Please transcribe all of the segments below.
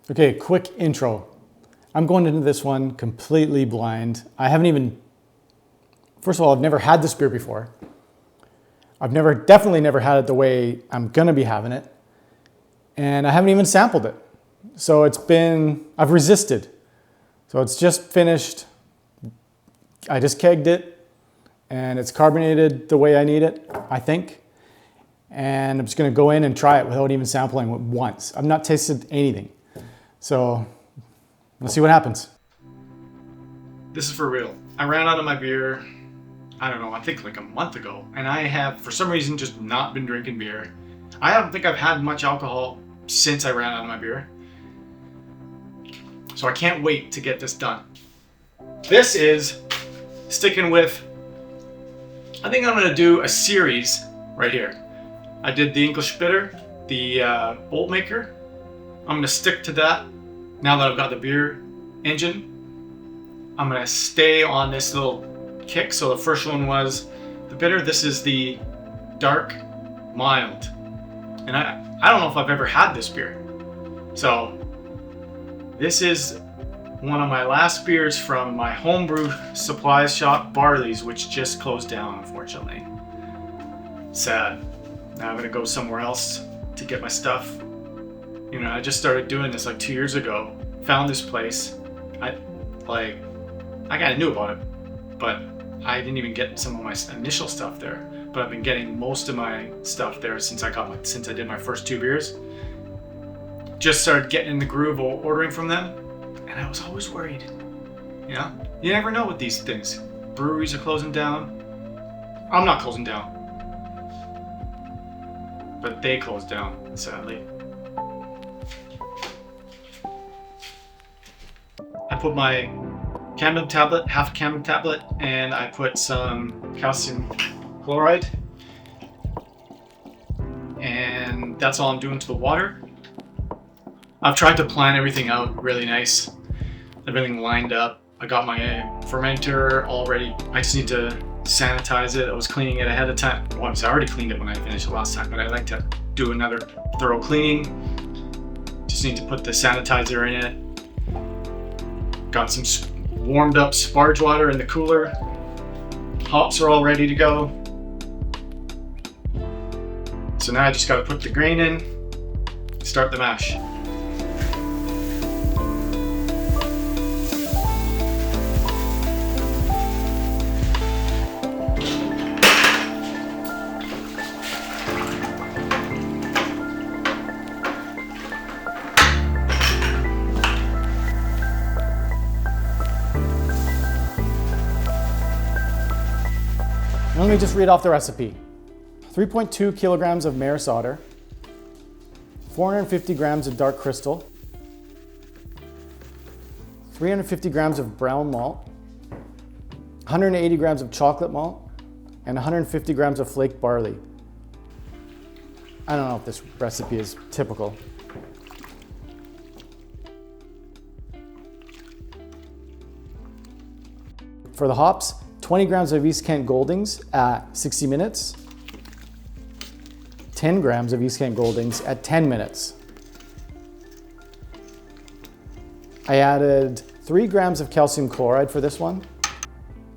Okay, quick intro. I'm going into this one completely blind. First of all, I've never had this beer before. I've definitely never had it the way I'm gonna be having it. And I haven't even sampled it. So I've resisted. So it's just finished. I just kegged it and it's carbonated the way I need it, I think. And I'm just gonna go in and try it without even sampling it once. I've not tasted anything. So let's see what happens. This is for real. I ran out of my beer, I don't know, I think like a month ago. And I have, for some reason, just not been drinking beer. I don't think I've had much alcohol since I ran out of my beer. So I can't wait to get this done. This is sticking with, I think I'm gonna do a series right here. I did the English bitter, the bolt maker. I'm gonna stick to that now that I've got the beer engine. I'm gonna stay on this little kick. So the first one was the bitter. This is the dark mild. And I don't know if I've ever had this beer. So this is one of my last beers from my homebrew supplies shop, Barley's, which just closed down, unfortunately. Sad. Now I'm gonna go somewhere else to get my stuff. You know, I just started doing this like 2 years ago. Found this place. I kind of knew about it, but I didn't even get some of my initial stuff there. But I've been getting most of my stuff there since I did my first 2 beers. Just started getting in the groove of ordering from them, and I was always worried. You know, you never know with these things. Breweries are closing down. I'm not closing down, but they closed down, sadly. I put my cadmium tablet, half cadmium tablet, and I put some calcium chloride. And that's all I'm doing to the water. I've tried to plan everything out really nice. Everything lined up. I got my fermenter all ready. I just need to sanitize it. I was cleaning it ahead of time. Well, I already cleaned it when I finished it last time, but I like to do another thorough cleaning. Just need to put the sanitizer in it. Got some warmed up sparge water in the cooler. Hops are all ready to go. So now I just gotta put the grain in, start the mash. Let me just read off the recipe. 3.2 kilograms of Maris Otter, 450 grams of dark crystal, 350 grams of brown malt, 180 grams of chocolate malt, and 150 grams of flaked barley. I don't know if this recipe is typical. For the hops, 20 grams of East Kent Goldings at 60 minutes, 10 grams of East Kent Goldings at 10 minutes. I added 3 grams of calcium chloride for this one,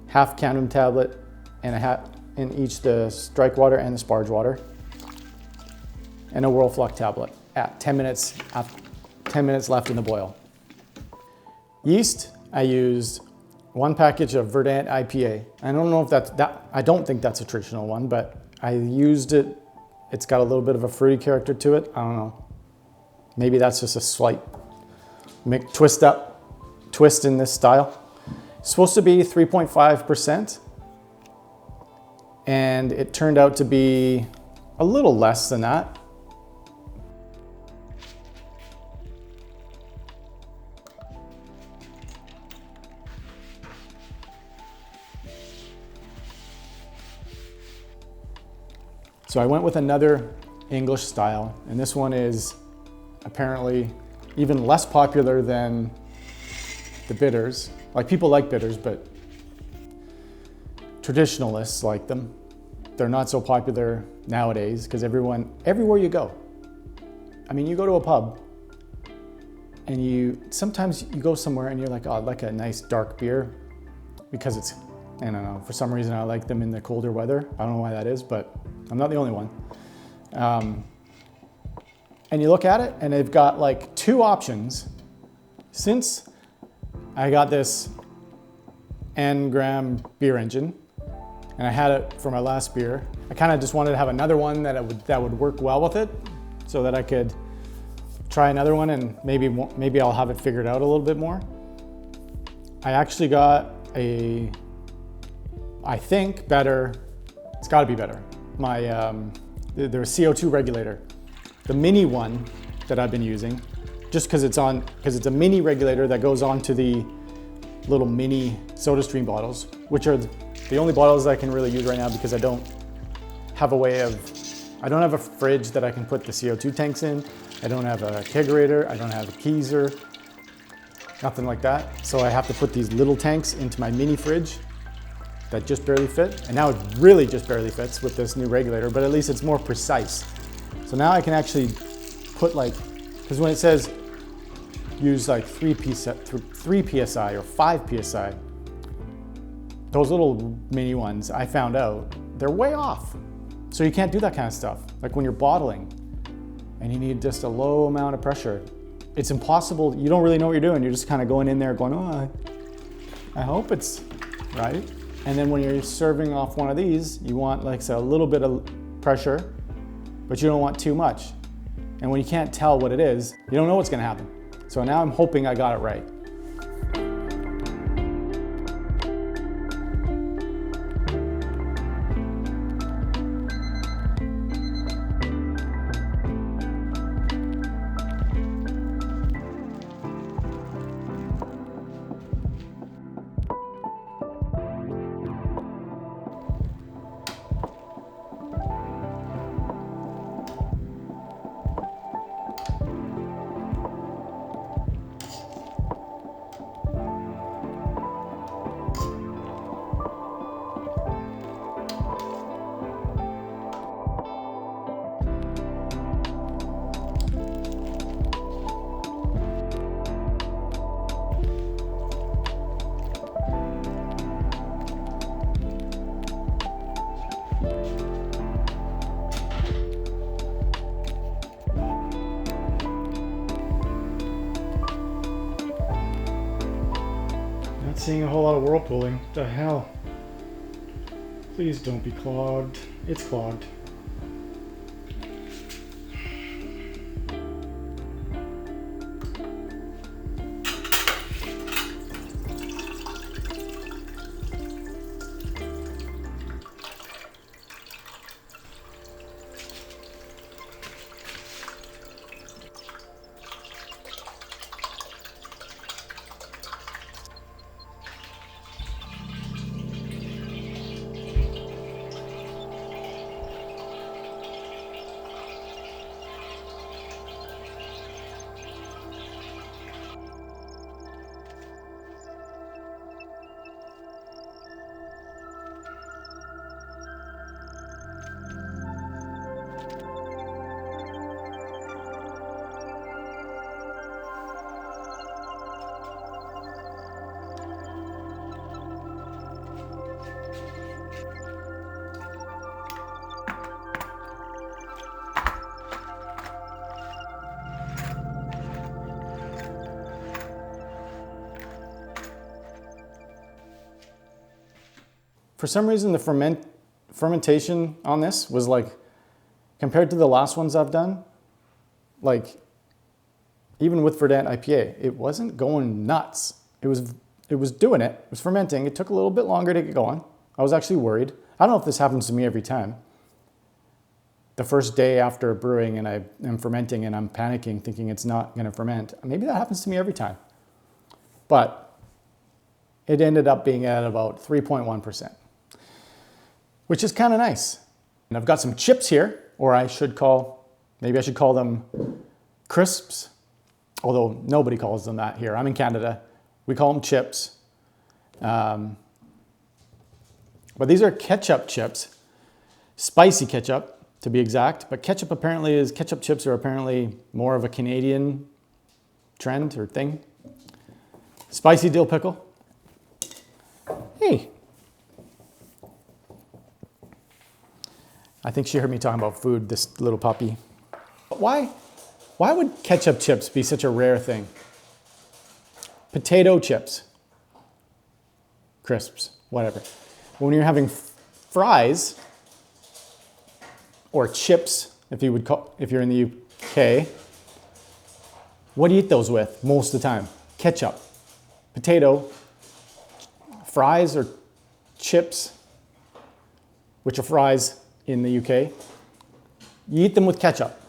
half cadmium tablet, and a half in each the strike water and the sparge water, and a Whirlfloc tablet at 10 minutes, 10 minutes left in the boil. Yeast, I used 1 package of Verdant IPA. I don't know if I don't think that's a traditional one, but I used it. It's got a little bit of a fruity character to it. I don't know. Maybe that's just a slight twist in this style. It's supposed to be 3.5%, and it turned out to be a little less than that. So I went with another English style, and this one is apparently even less popular than the bitters. Like, people like bitters, but traditionalists like them. They're not so popular nowadays because everywhere you go. I mean, you go to a pub and sometimes you go somewhere and you're like, oh, I'd like a nice dark beer, because it's, I don't know, for some reason I like them in the colder weather. I don't know why that is, but I'm not the only one. And you look at it and they've got like 2 options. Since I got this N-gram beer engine and I had it for my last beer, I kind of just wanted to have another one that would work well with it, so that I could try another one and maybe I'll have it figured out a little bit more. I actually got I think better, it's gotta be better, their CO2 regulator. The mini one that I've been using, just because it's a mini regulator that goes onto the little mini SodaStream bottles, which are the only bottles I can really use right now, because I don't have a fridge that I can put the CO2 tanks in. I don't have a kegerator, I don't have a keezer, nothing like that. So I have to put these little tanks into my mini fridge that just barely fit. And now it really just barely fits with this new regulator, but at least it's more precise. So now I can actually put because when it says use like 3 PSI or 5 PSI, those little mini ones, I found out, they're way off. So you can't do that kind of stuff. Like when you're bottling and you need just a low amount of pressure, it's impossible. You don't really know what you're doing. You're just kind of going in there going, oh, I hope it's right. And then when you're serving off one of these, you want like a little bit of pressure, but you don't want too much. And when you can't tell what it is, you don't know what's gonna happen. So now I'm hoping I got it right. Seeing a whole lot of whirlpooling. What the hell? Please don't be clogged. It's clogged. For some reason, the fermentation on this was like, compared to the last ones I've done, like even with Verdant IPA, it wasn't going nuts. It was doing it. It was fermenting. It took a little bit longer to get going. I was actually worried. I don't know if this happens to me every time. The first day after brewing and I am fermenting and I'm panicking thinking it's not going to ferment. Maybe that happens to me every time. But it ended up being at about 3.1%. Which is kind of nice. And I've got some chips here, or maybe I should call them crisps, although nobody calls them that here. I'm in Canada. We call them chips. But these are ketchup chips, spicy ketchup to be exact. But ketchup chips are apparently more of a Canadian trend or thing. Spicy dill pickle. Hey. I think she heard me talking about food, this little puppy. Why would ketchup chips be such a rare thing? Potato chips, crisps, whatever. When you're having fries or chips, if you're in the UK, what do you eat those with most of the time? Ketchup, potato, fries or chips, which are fries in the UK. You eat them with ketchup.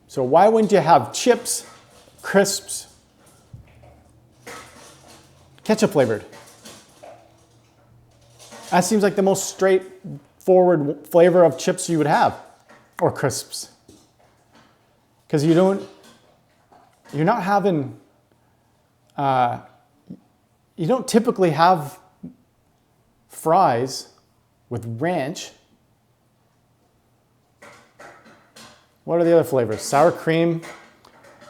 So why wouldn't you have chips, crisps, ketchup flavored? That seems like the most straightforward flavor of chips you would have, or crisps. Because you're not having, you don't typically have fries with ranch. What are the other flavors? Sour cream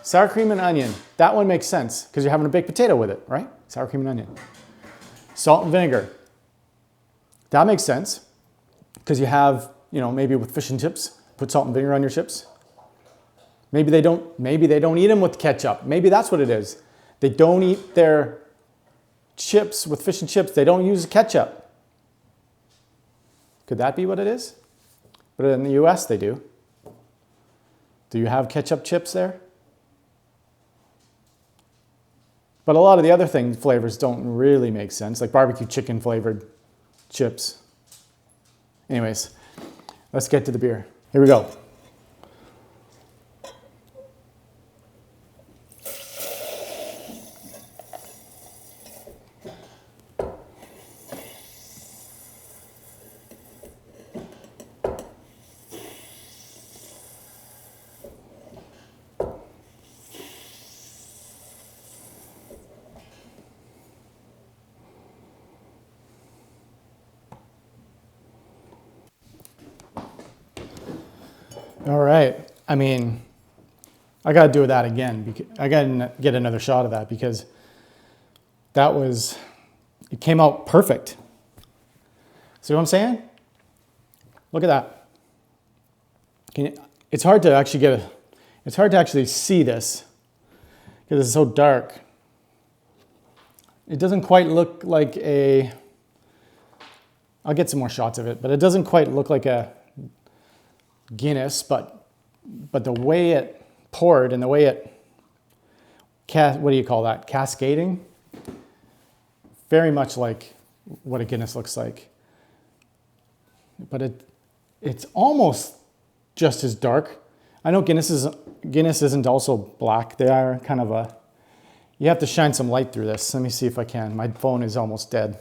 and onion. That one makes sense because you're having a baked potato with it, right? Sour cream and onion. Salt and vinegar. That makes sense because you have, maybe with fish and chips, put salt and vinegar on your chips. Maybe they don't eat them with ketchup. Maybe that's what it is. They don't eat their chips with fish and chips. They don't use ketchup. Could that be what it is? But in the US, they do. Do you have ketchup chips there? But a lot of the other flavors don't really make sense, like barbecue chicken flavored chips. Anyways, let's get to the beer. Here we go. All right. I mean, I got to do that again. I got to get another shot of that because it came out perfect. See what I'm saying? Look at that. It's hard to actually see this because it's so dark. It doesn't quite look like I'll get some more shots of it, but it doesn't quite look like a Guinness, but the way it poured and the way it, what do you call that? Cascading? Very much like what a Guinness looks like. But it's almost just as dark. I know Guinness isn't also black. They are kind of you have to shine some light through this. Let me see if I can. My phone is almost dead.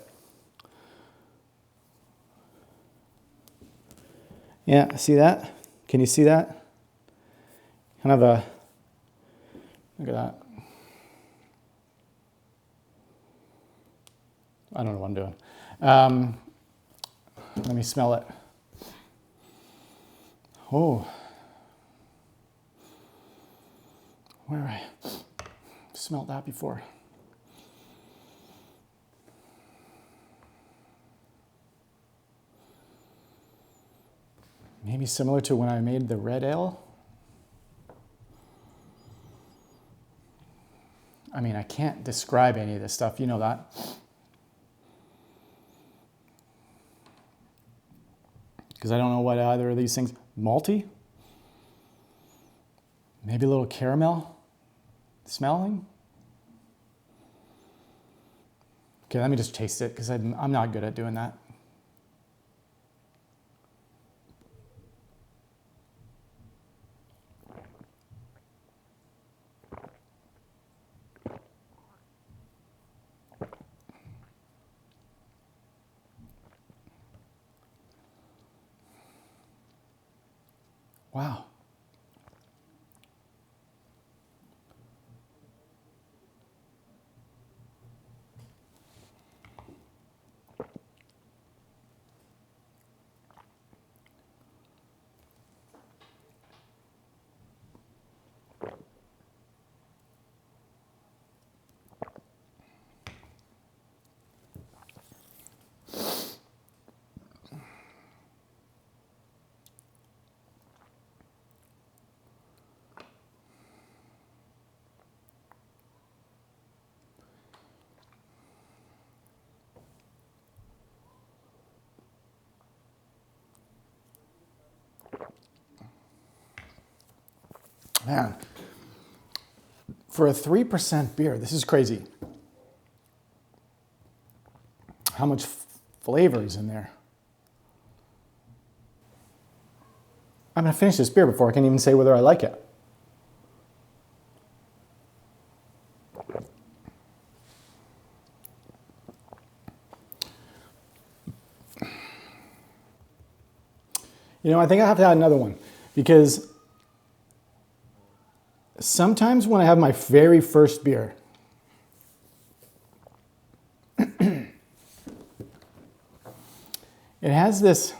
Yeah, see that? Can you see that? Kind of look at that. I don't know what I'm doing. Let me smell it. Oh. Where I smelled that before. Maybe similar to when I made the red ale. I mean, I can't describe any of this stuff, you know that. Because I don't know what either of these things. Malty? Maybe a little caramel smelling? Okay, let me just taste it because I'm not good at doing that. Wow. Man, for a 3% beer, this is crazy. How much flavor is in there? I'm gonna finish this beer before I can even say whether I like it. You know, I think I have to add another one because sometimes when I have my very first beer, it has this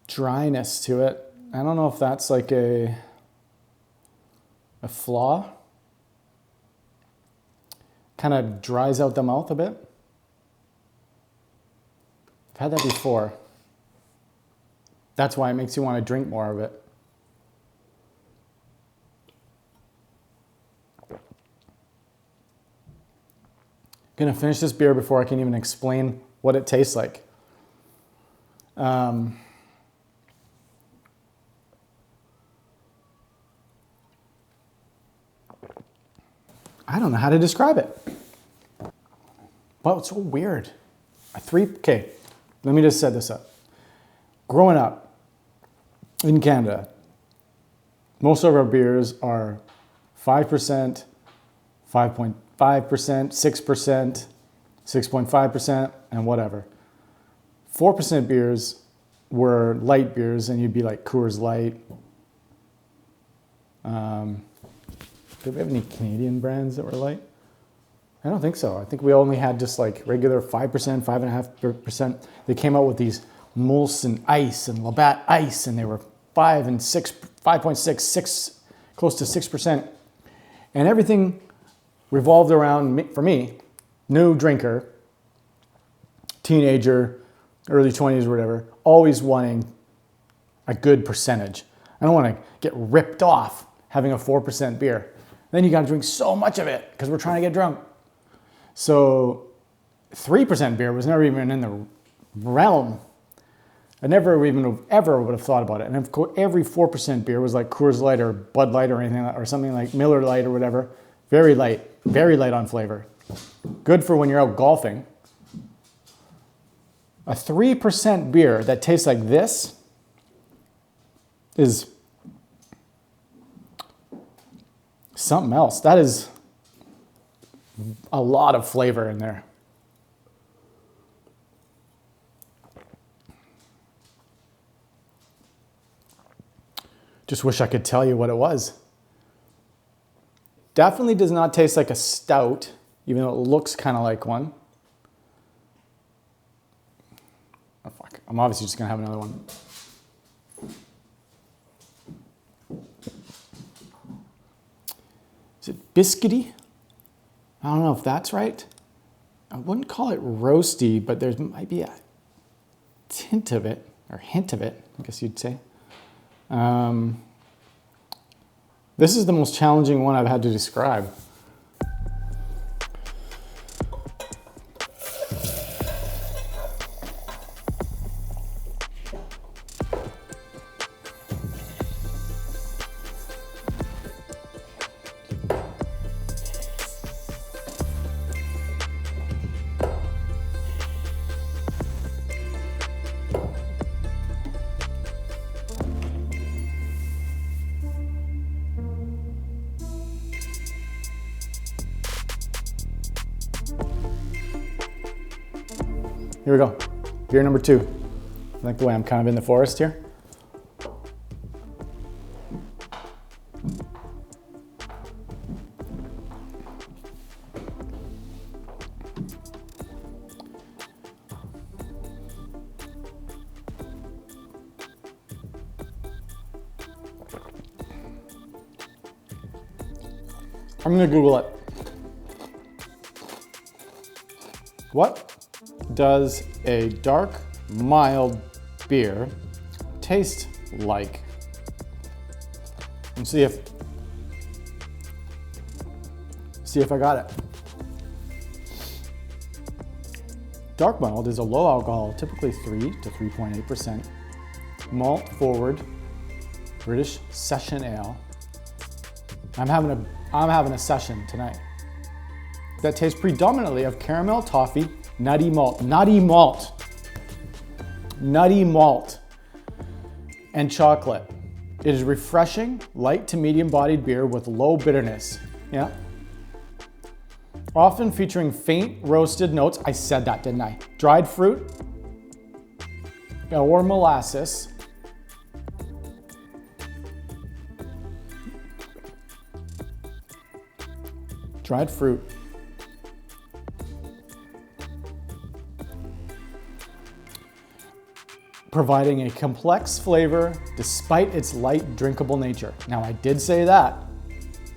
dryness to it. I don't know if that's like a flaw. Kind of dries out the mouth a bit. I've had that before. That's why it makes you want to drink more of it. Gonna finish this beer before I can even explain what it tastes like. I don't know how to describe it. But it's so weird. Okay, let me just set this up. Growing up in Canada, most of our beers are 5%, 5.5%, 6%, 6.5%, and whatever. 4% beers were light beers, and you'd be like Coors Light. Do we have any Canadian brands that were light? I don't think so. I think we only had just like regular 5%, 5.5%. They came out with these Molson Ice and Labatt Ice, and they were 5 and 6, 5.6, 6, close to 6%. And everything revolved around, for me, new drinker, teenager, early 20s or whatever, always wanting a good percentage. I don't want to get ripped off having a 4% beer. Then you got to drink so much of it because we're trying to get drunk. So 3% beer was never even in the realm. I never even ever would have thought about it. And of course, every 4% beer was like Coors Light or Bud Light or anything, or something like Miller Lite or whatever. Very light on flavor. Good for when you're out golfing. A 3% beer that tastes like this is something else. That is a lot of flavor in there. Just wish I could tell you what it was. Definitely does not taste like a stout, even though it looks kind of like one. Oh, fuck. I'm obviously just going to have another one. Is it biscuity? I don't know if that's right. I wouldn't call it roasty, but there might be a tint of it, or hint of it, I guess you'd say. This is the most challenging one I've had to describe. Here we go. Beer number 2. I like the way I'm kind of in the forest here. I'm gonna Google it. What does a dark, mild beer taste like? And see if I got it. dark mild is a low alcohol, typically 3 to 3.8%, malt forward British session ale. I'm having a session tonight that tastes predominantly of caramel, toffee, nutty malt, and chocolate. It is refreshing, light to medium bodied beer with low bitterness. Yeah. Often featuring faint roasted notes. I said that, didn't I? Dried fruit or molasses. Dried fruit. Providing a complex flavor despite its light drinkable nature. Now I did say that.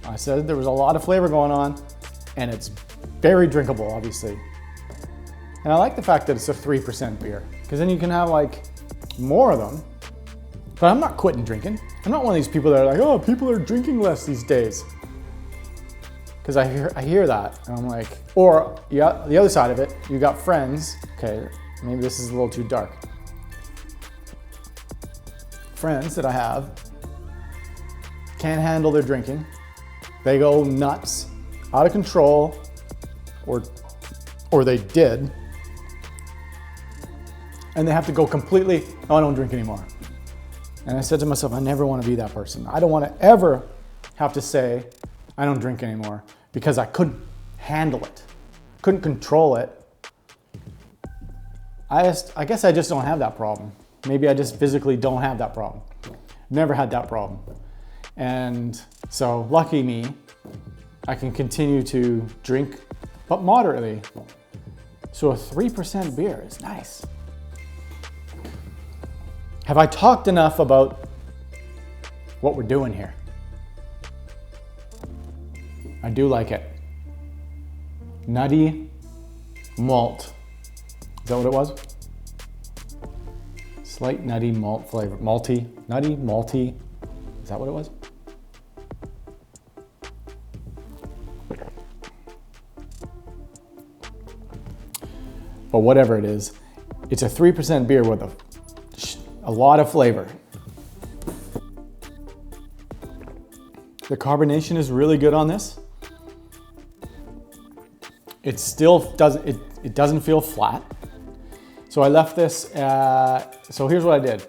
I said there was a lot of flavor going on and it's very drinkable, obviously. And I like the fact that it's a 3% beer because then you can have like more of them. But I'm not quitting drinking. I'm not one of these people that are like, oh, people are drinking less these days. Because I hear that and I'm like, or yeah, the other side of it, you got friends. Okay, maybe this is a little too dark. Friends that I have can't handle their drinking. They go nuts, out of control, or they did, and they have to go completely, oh, I don't drink anymore. And I said to myself, I never want to be that person. I don't want to ever have to say, I don't drink anymore, because I couldn't handle it, couldn't control it. I guess I just don't have that problem. Maybe I just physically don't have that problem. Never had that problem. And so lucky me, I can continue to drink, but moderately. So a 3% beer is nice. Have I talked enough about what we're doing here? I do like it. Nutty malt. Is that what it was? Slight nutty malt flavor. Malty. Nutty, malty. Is that what it was? But whatever it is, it's a 3% beer with a lot of flavor. The carbonation is really good on this. It still doesn't, it doesn't feel flat. So I left this, so here's what I did.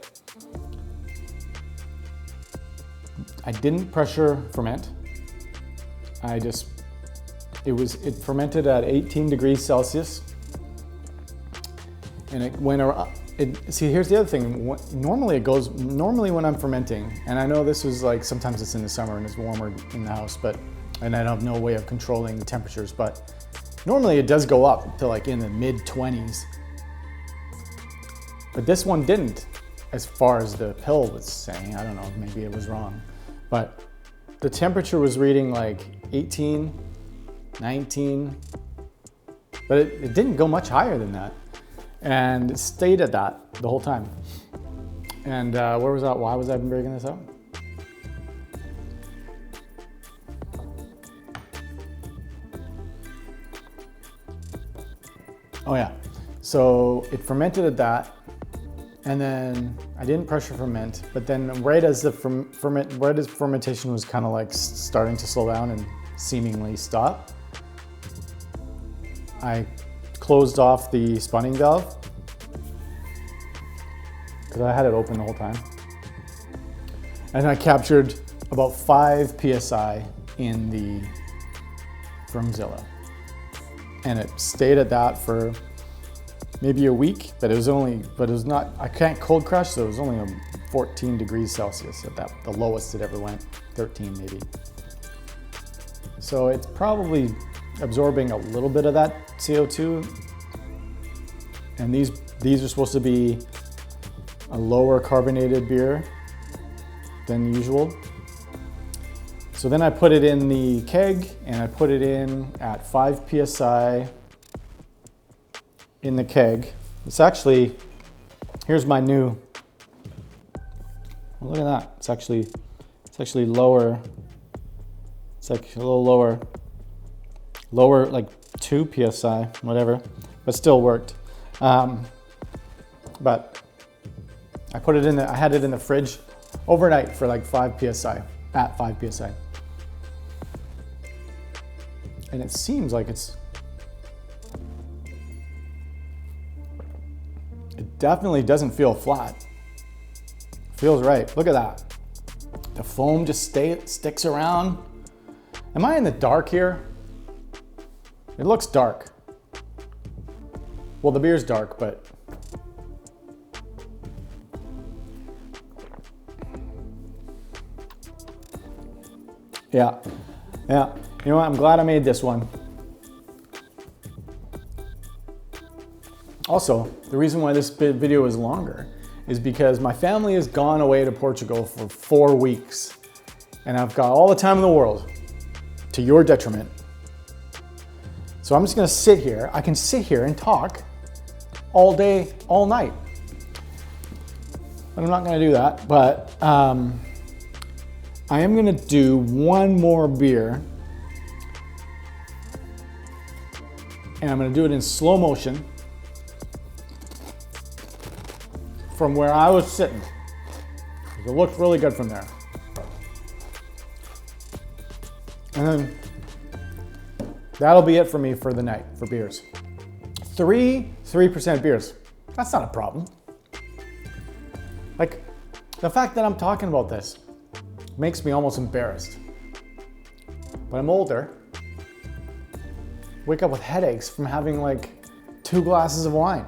I didn't pressure ferment. It fermented at 18 degrees Celsius. And it went around, see, here's the other thing. Normally when I'm fermenting, and I know this is like, sometimes it's in the summer and it's warmer in the house, and I have no way of controlling the temperatures, but normally it does go up to like in the mid 20s. But this one didn't, as far as the pill was saying. I don't know, maybe it was wrong. But the temperature was reading like 18, 19, but it didn't go much higher than that. And it stayed at that the whole time. And where was that? Why was I breaking this up? Oh yeah, so it fermented at that, and then I didn't pressure ferment, but then right as the fermentation was kind of like starting to slow down and seemingly stop, I closed off the spawning valve because I had it open the whole time, and I captured about 5 psi in the Firmzilla. And it stayed at that for maybe a week, but it was not, I can't cold crush, so it was only 14 degrees Celsius at that, the lowest it ever went, 13 maybe. So it's probably absorbing a little bit of that CO2. And these are supposed to be a lower carbonated beer than usual. So then I put it in the keg and I put it in at 5 psi in the keg. It's actually, here's my new, look at that. It's actually lower. It's like a little lower like 2 psi, whatever, but still worked. But I put it in I had it in the fridge overnight for like 5 PSI, at 5 PSI. And it seems like it definitely doesn't feel flat. Feels right, look at that. The foam just sticks around. Am I in the dark here? It looks dark. Well, the beer's dark, but yeah. You know what? I'm glad I made this one. Also, the reason why this video is longer is because my family has gone away to Portugal for 4 weeks, and I've got all the time in the world, to your detriment. So I'm just gonna sit here. I can sit here and talk all day, all night. But I'm not gonna do that, but I am gonna do one more beer, and I'm gonna do it in slow motion from where I was sitting. It looked really good from there. And then that'll be it for me for the night for beers. 3% beers. That's not a problem. Like, the fact that I'm talking about this makes me almost embarrassed. But I'm older. Wake up with headaches from having like 2 glasses of wine.